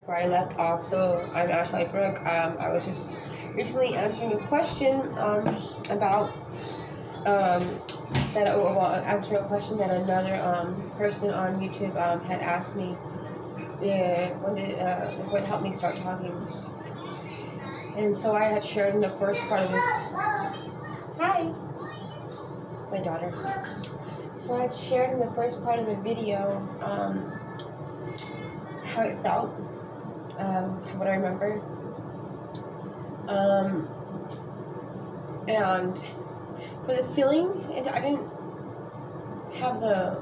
where I left off. So I'm Ashley Brooke. I was just recently answering a question about answering a question that another person on YouTube had asked me. What helped me start talking? And so I had shared in the first part of this. Hi, my daughter. So I had shared in the first part of the video how it felt. What I remember. And for the feeling, I didn't have the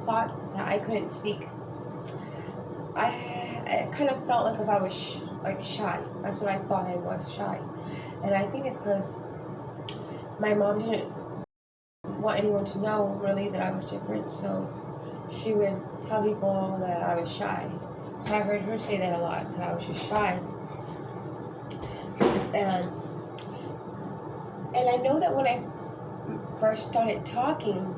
thought that I couldn't speak. I kind of felt like if I was shy. That's what I thought I was, shy. And I think it's because my mom didn't want anyone to know really that I was different, so she would tell people that I was shy. So I heard her say that a lot, that I was just shy. And I know that when I first started talking,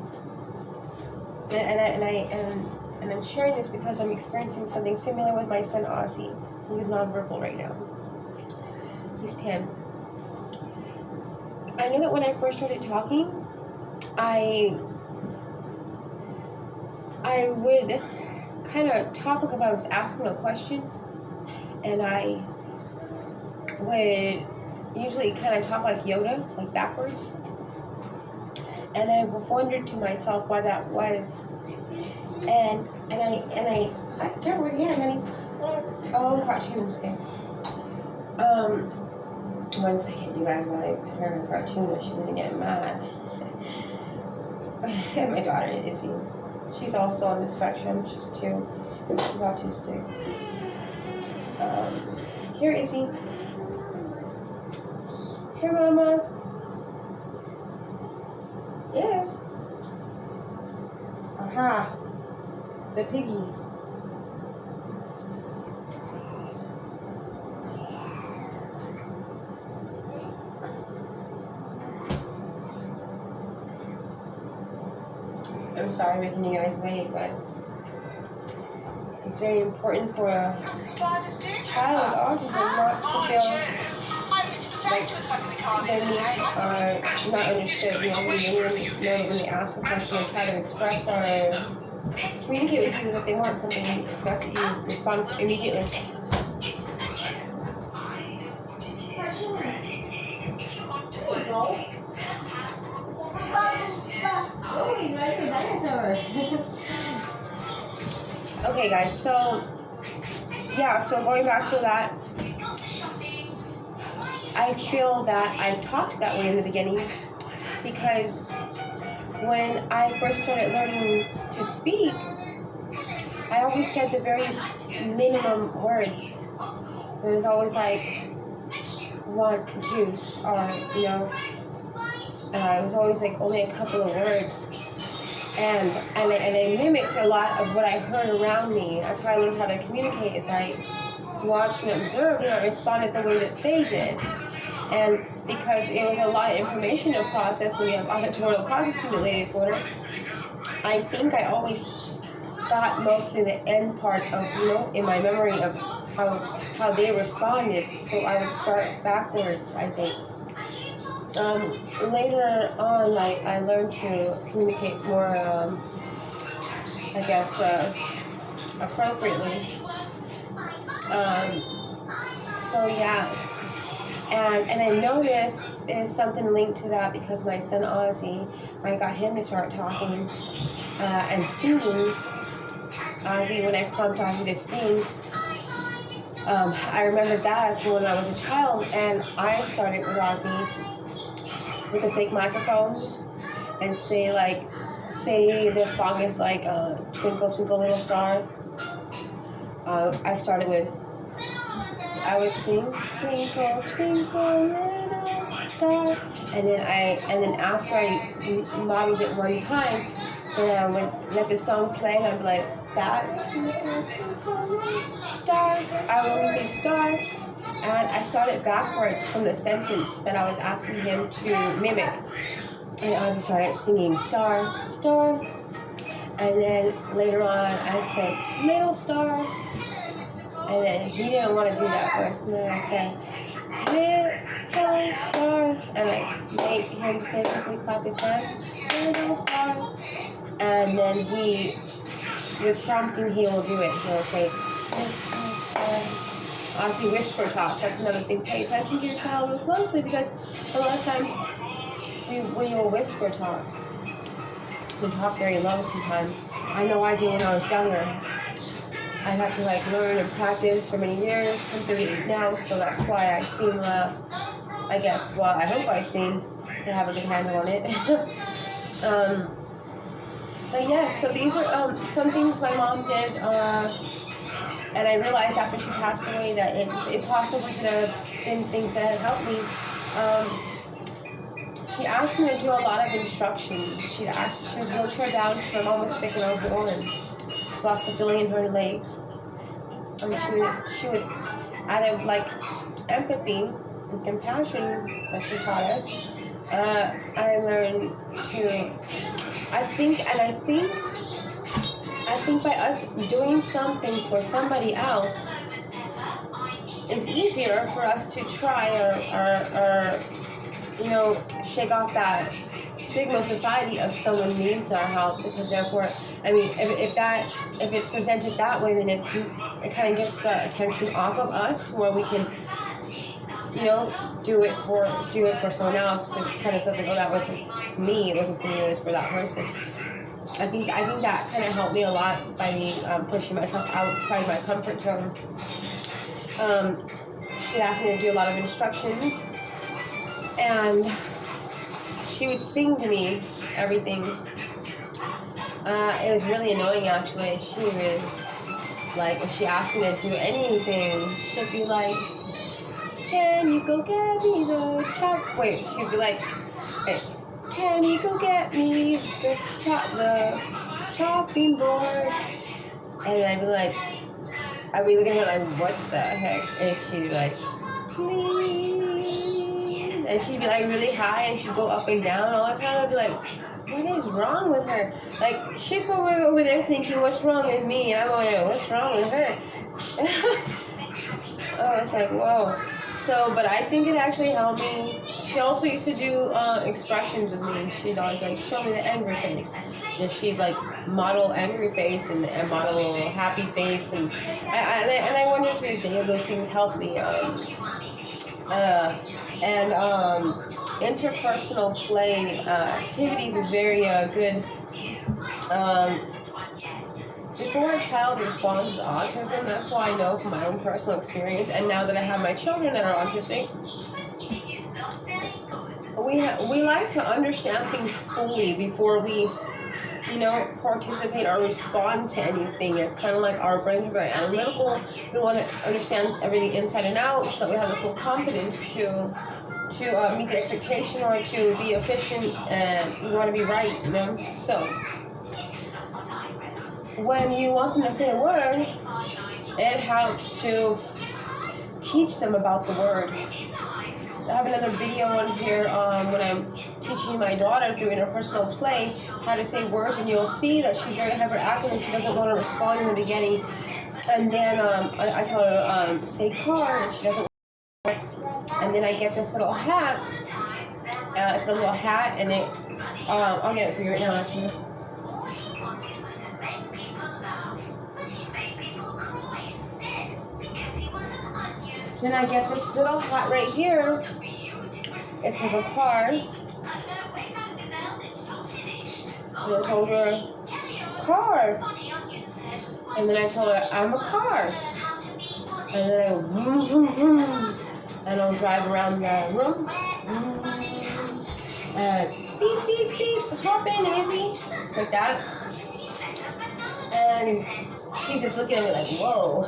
and I'm sharing this because I'm experiencing something similar with my son Ozzy. He is nonverbal right now. He's 10. I know that when I first started talking, I would kind of talk like if I was asking a question, and I would usually kind of talk like Yoda, like backwards. And I wondered to myself why that was. And I can't read your hand, honey. Oh, cartoons, okay. One second, you guys, when I put her in a cartoon, she's gonna get mad. And my daughter, Izzy, she's also on the spectrum. She's 2. She's autistic. Here, Izzy. Here, Mama. Yes. Aha. The piggy. I'm sorry making you guys wait, but it's very important for a child with autism not to feel like their needs are not understood. You know, when they ask a question or try to express or communicate with you that they want something, you express it, you respond immediately. Okay, guys, so going back to that, I feel that I talked that way in the beginning because when I first started learning to speak, I always said the very minimum words. It was always like, want juice, or, you know, it was always like only a couple of words. And I mimicked a lot of what I heard around me. That's how I learned how to communicate, is I watched and observed and I responded the way that they did. And because it was a lot of information to process when you have auditory processing delay disorder, I think I always got mostly the end part of, you know, in my memory of how they responded. So I would start backwards, I think. Later on, I learned to communicate more, I guess, appropriately. So yeah, and I know this is something linked to that because my son Ozzy, I got him to start talking and singing. Ozzy, when I prompted Ozzy to sing, I remember that as when I was a child, and I started with Ozzy with a fake microphone and say the song is like Twinkle Twinkle Little Star. I would sing Twinkle Twinkle Little Star, and then after I modeled it one time, then I would let the song play and I'd be like, that Twinkle Twinkle Little Star. I would always say star, and I started backwards from the sentence that I was asking him to mimic. And I just started singing star, star, and then later on I put little star, And then he didn't want to do that first. And then I said, little star. And I made him physically clap his hands. Little star. And then he, with prompting, he will do it. He'll say, little star. Obviously, whisper talk. That's another thing. Pay attention to your child real closely, because a lot of times when you whisper talk, you talk very low sometimes. I know I did when I was younger. I had to learn and practice for many years. I'm 38 now, so that's why I seem, I hope I seem to have a good handle on it. But yes, so these are some things my mom did, and I realized after she passed away that it possibly could have been things that had helped me. She asked me to do a lot of instructions. She was wheelchair bound. My mom was sick when I was little, and she lost a feeling in her legs. She would, out of empathy and compassion that she taught us, I learned to. I think by us doing something for somebody else is easier for us to try or shake off that stigma society of someone needs our help, because therefore, if it's presented that way, then it kind of gets attention off of us to where we can, do it for someone else. It kind of feels like, oh, that wasn't me. It wasn't for me. It was for that person. I think that kind of helped me a lot by me pushing myself outside my comfort zone. She asked me to do a lot of instructions, and she would sing to me everything. It was really annoying, actually. She would, if she asked me to do anything, she'd be like, can you go get me the she'd be like, hey, can you go get me the chopping board? And I'd be looking at her like, what the heck? And she'd be like, please. And she'd be really high, and she'd go up and down all the time. I'd be like, what is wrong with her? She's over there thinking, what's wrong with me? And I'm over there, what's wrong with her? Oh, it's like, whoa. So, but I think it actually helped me. She also used to do expressions with me. She'd show me the angry face. And she'd model angry face and model happy face. And I wonder to this day if those things help me. Interpersonal play activities is very good. Before a child responds to autism, that's why I know from my own personal experience, and now that I have my children that are autistic, we like to understand things fully before we, participate or respond to anything. It's kind of like our brains are very analytical. We want to understand everything inside and out so that we have the full confidence to meet the expectation or to be efficient, and we want to be right, So when you want them to say a word, it helps to teach them about the word. I have another video on here when I'm teaching my daughter through interpersonal play how to say words, and you'll see that she's very hyperactive and she doesn't want to respond in the beginning. And then I tell her, say car, and she doesn't want to. And then I get this little hat. It's a little hat, and I'll get it for you right now, actually. Then I get this little hat right here. It's like a card. And I told her, car. And then I told her, I'm a car. And then I go, vroom, vroom, vroom. And I'll drive around the room. And beep, beep, beep. Hop in, easy. Like that. And she's just looking at me like, whoa.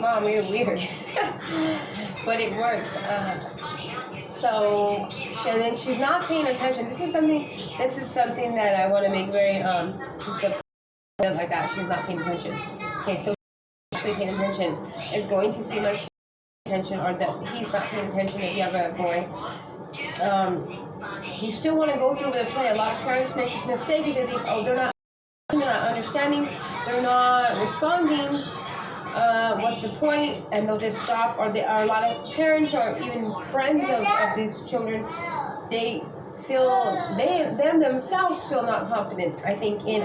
Mom, you're weird. But it works. So then she's not paying attention. This is something that I want to make very like that. She's not paying attention. Okay, so she's actually paying attention. It's going to seem like she's paying attention, or that he's not paying attention if you have a boy. You still want to go through the play. A lot of parents make this mistake is they think, oh, they're not understanding, they're not responding. what's the point? And they'll just stop. Or there are a lot of parents or even friends of these children, they themselves feel not confident, I think, in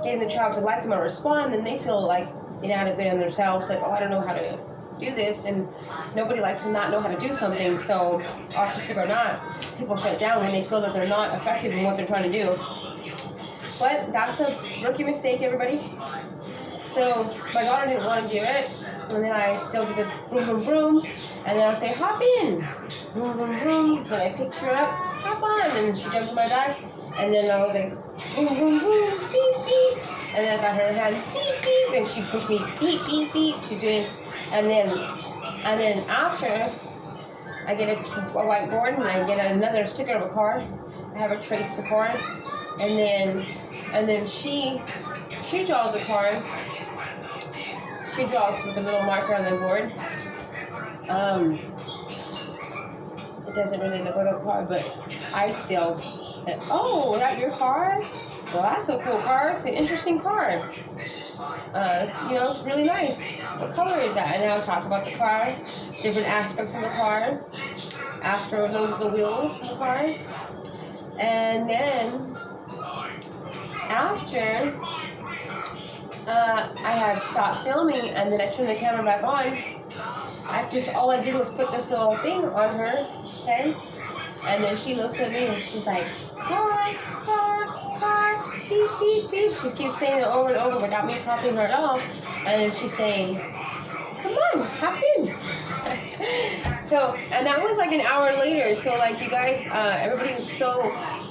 getting the child to like them or respond, and they feel like inadequate in themselves, like, oh, I don't know how to do this, and nobody likes to not know how to do something. So autistic or not, people shut down when they feel that they're not effective in what they're trying to do. But that's a rookie mistake, everybody. So my daughter didn't want to do it, and then I still did the vroom vroom vroom, and then I'll say, hop in, vroom vroom vroom. Then I picked her up, hop on, and she jumped in my back, and then I was like, vroom vroom vroom, beep beep, and then I got her hand, beep beep, and she pushed me, beep beep beep. She's doing, and then after I get a whiteboard and I get another sticker of a car, I have her trace the car, and then she draws a car. She draws with a little marker on the board. It doesn't really look like a car, but I still, oh, is that your car? Well, that's a cool car. It's an interesting car. It's really nice. What color is that? And I'll talk about the car, different aspects of the car. Ask her if those are the wheels of the car. And then after I had stopped filming, and then I turned the camera back on, all I did was put this little thing on her head, and then she looks at me and she's like, car, car, car, beep, beep, beep. She keeps saying it over and over without me prompting her at all, and then she's saying, come on, hop in. So, and that was like an hour later. So, like, you guys, everybody was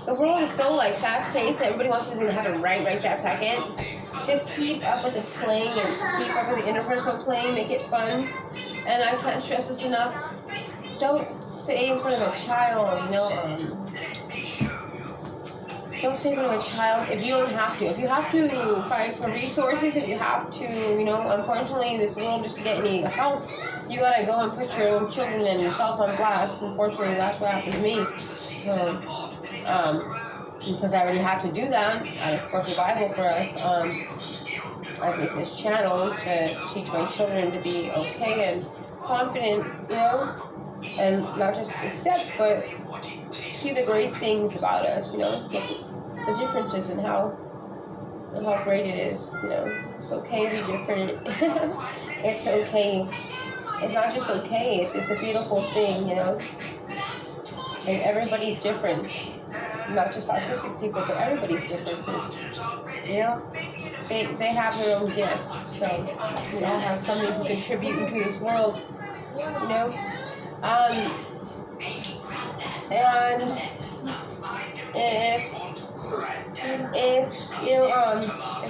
the world is so like fast paced. Everybody wants everything to happen right that second. Just keep up with the playing and keep up with the interpersonal playing. Make it fun. And I can't stress this enough. Don't say in front of a child, don't say in front of a child if you don't have to. If you have to fight for resources, if you have to, unfortunately, this world, just to get any help, you gotta go and put your own children and yourself on blast. Unfortunately, that's what happened to me. Because I already had to do that. I, of course, the Bible for us. I make this channel to teach my children to be okay and confident, and not just accept, but see the great things about us, the differences and how great it is, It's okay to be different. It's okay. It's not just okay, it's just a beautiful thing, And everybody's different. Not just autistic people, but everybody's differences. They have their own gift, so we all have something to contribute into this world, And if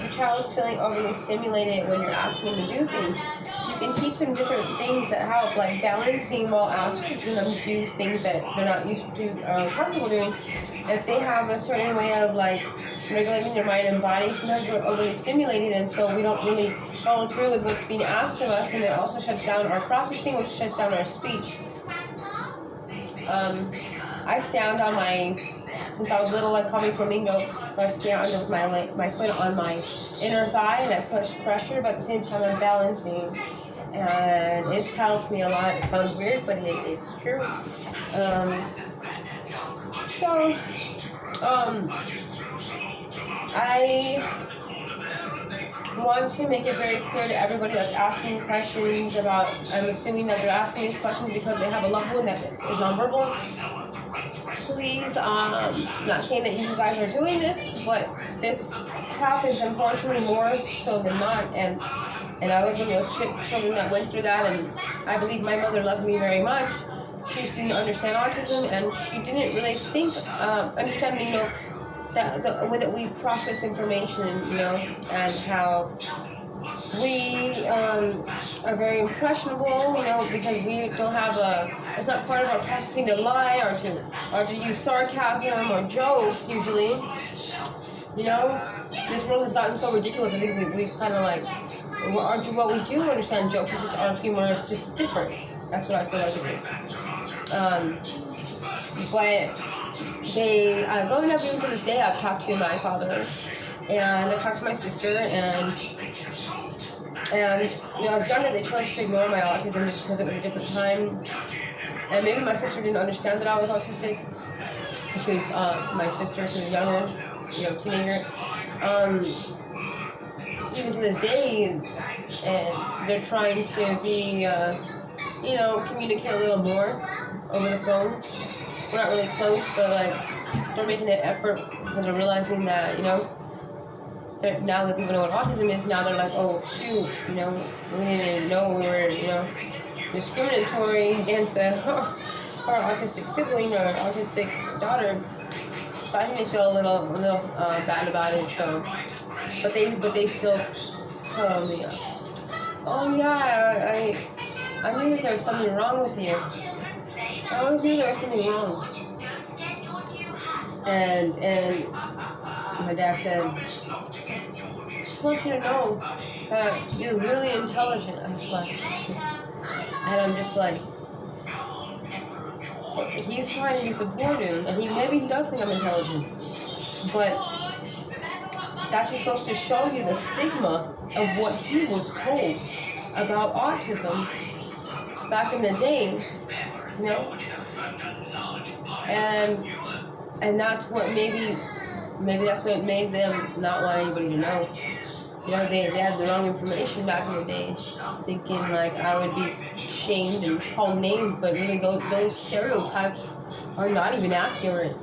a child is feeling overly stimulated when you're asking them to do things, you can teach them different things that help, like balancing while asking them to do things that they're not used to or comfortable doing. If they have a certain way of like regulating their mind and body, sometimes we're overly stimulated, and so we don't really follow through with what's being asked of us, and it also shuts down our processing, which shuts down our speech. I stand on since I was little, I call me flamingo. I stand with my foot on my inner thigh, and I push pressure, but at the same time I'm balancing. And it's helped me a lot. It sounds weird, but it's true. I want to make it very clear to everybody that's asking questions about, I'm assuming that they're asking these questions because they have a loved one that is nonverbal. Please, not saying that you guys are doing this, but this happens unfortunately more so than not, and I was one of those children that went through that, and I believe my mother loved me very much. She didn't understand autism, and she didn't really understand, the way that we process information, and how we are very impressionable, because we don't have it's not part of our processing to lie or to use sarcasm or jokes usually. This world has gotten so ridiculous. I think we kind of like, what we do understand jokes, it's just our humor is just different. That's what I feel like it is. But growing up, even to this day, I've talked to my father, and I've talked to my sister, and And when I was younger, they chose to ignore my autism just because it was a different time. And maybe my sister didn't understand that I was autistic. She was my sister, she was younger, teenager. Even to this day, and they're trying to be, communicate a little more over the phone. We're not really close, but like they're making an effort because they're realizing that, now that people know what autism is, now they're like, oh shoot, we didn't know we were, discriminatory against our autistic sibling or autistic daughter. So I think they feel a little bad about it. So, but they still tell me, oh yeah, I knew that there was something wrong with you. I always knew there was something wrong. And my dad said, I just want you to know that you're really intelligent. And I'm just like, he's trying to be supportive, and maybe he does think I'm intelligent, but that's just supposed to show you the stigma of what he was told about autism back in the day, and that's what maybe that's what made them not want anybody to know. They had the wrong information back in the day, thinking like I would be shamed and called names, but really those stereotypes are not even accurate,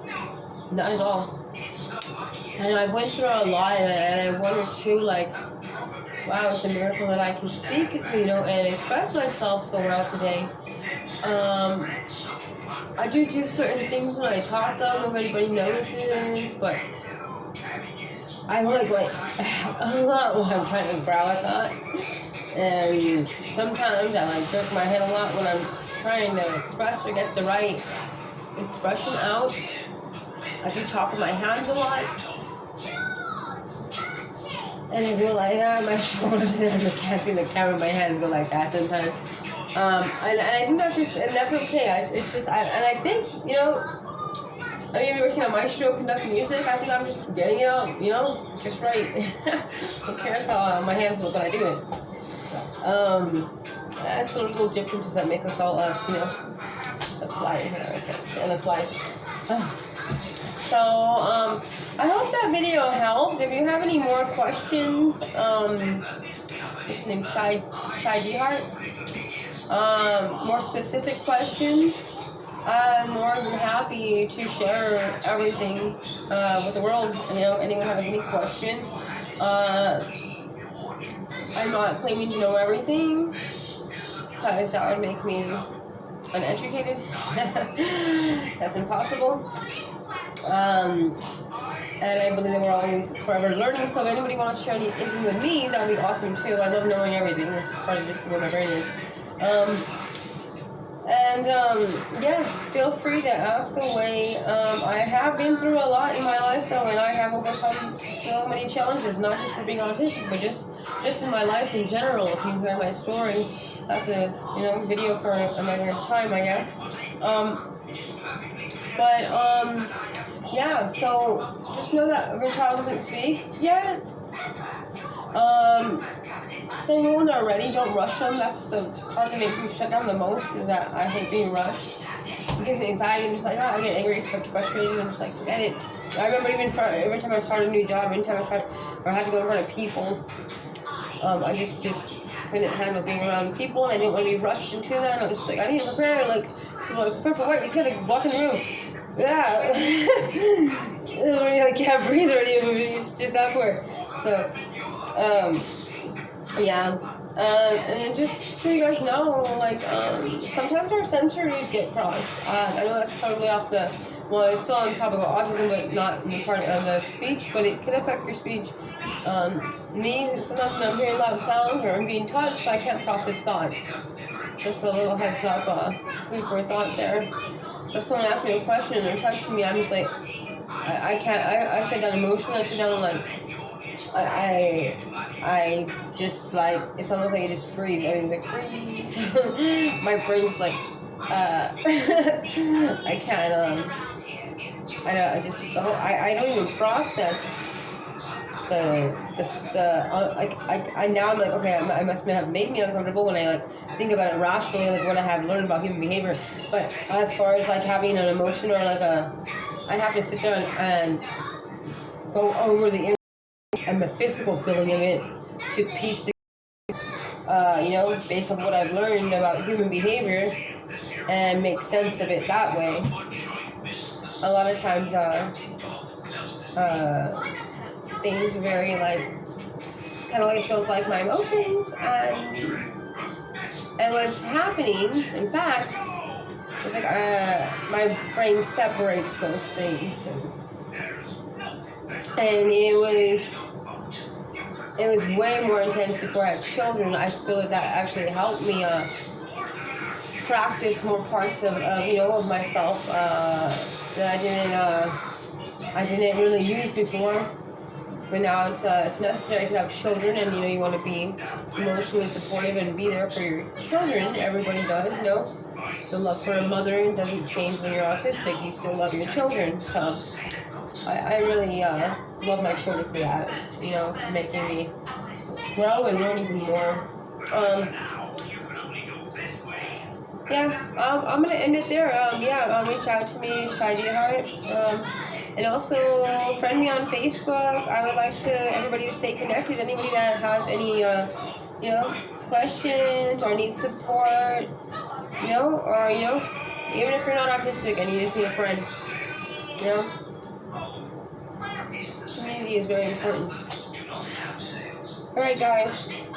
not at all. And I went through a lot, and I wondered too, like, wow, it's a miracle that I can speak, and express myself so well today. I do certain things when I talk though, if anybody notices, but I like a lot when I'm trying to growl at that. And sometimes I jerk my head a lot when I'm trying to express or get the right expression out. I do talk with my hands a lot. And I go like that on my shoulders, and I can't see the camera, my hands go like that sometimes. And I think that's okay. It's just, I think, have you ever seen a maestro conduct music? I think I'm just getting it out, just right. Who cares how my hands look when I do it? That's some little differences that make us all us, The fly here, I can't stand the flies. So, I hope that video helped. If you have any more questions, his name's shy.dehart. More specific questions, I'm more than happy to share everything with the world. Anyone has any questions. I'm not claiming to know everything, because that would make me uneducated. That's impossible. And I believe that we're always forever learning, so if anybody wants to share anything with me, that would be awesome too. I love knowing everything. That's part of just the way my brain is. Feel free to ask away. I have been through a lot in my life though, and I have overcome so many challenges, not just for being autistic, but just in my life in general. If you hear my story, that's a video for another time, I guess. So just know that if your child doesn't speak yet, then when they're ready, don't rush them. That's the part that makes me shut down the most, is that I hate being rushed. It gives me anxiety. I'm just like, I get angry, frustrated, I'm just like, forget it. I remember every time I started a new job, anytime I had to go in front of people, I just couldn't handle being around people, and I didn't want to be rushed into that. I was just like, I need to prepare, prepare for what? You just gotta walk in the room. Yeah. I can't breathe already, it's just that poor. So, and just so you guys know, sometimes our sensories get crossed. I know that's totally off the, it's still on topic of autism, but not in the part of the speech, but it can affect your speech. Sometimes when I'm hearing loud sounds or I'm being touched, I can't process thought. Just a little heads up, food for thought there. If someone asks me a question and they're touching me, I'm just like, I can't, I shut down emotionally, I shut down I just it's almost like I just freeze. Freeze. My brain's like, I can't, I don't even process I now I'm like, okay, I must have made me uncomfortable when I like think about it rationally, like what I have learned about human behavior. But as far as like having an emotion or like I have to sit there and go over the and the physical feeling of it to piece based on what I've learned about human behavior and make sense of it that way. A lot of times, things vary, like, kind of like feels like my emotions and what's happening, in fact, it's like my brain separates those things. And it was way more intense before I had children. I feel like that actually helped me practice more parts of myself that I didn't really use before. But now it's necessary to have children, and you want to be emotionally supportive and be there for your children. Everybody does, The love for a mother doesn't change when you're autistic. You still love your children. So I really love my children for that. Making me grow and learn even more. I'm gonna end it there. Reach out to me, shy.dehart. And also friend me on Facebook. I would like everybody to stay connected. Anybody that has any, questions or needs support, or even if you're not autistic and you just need a friend, community is very important. All right, guys.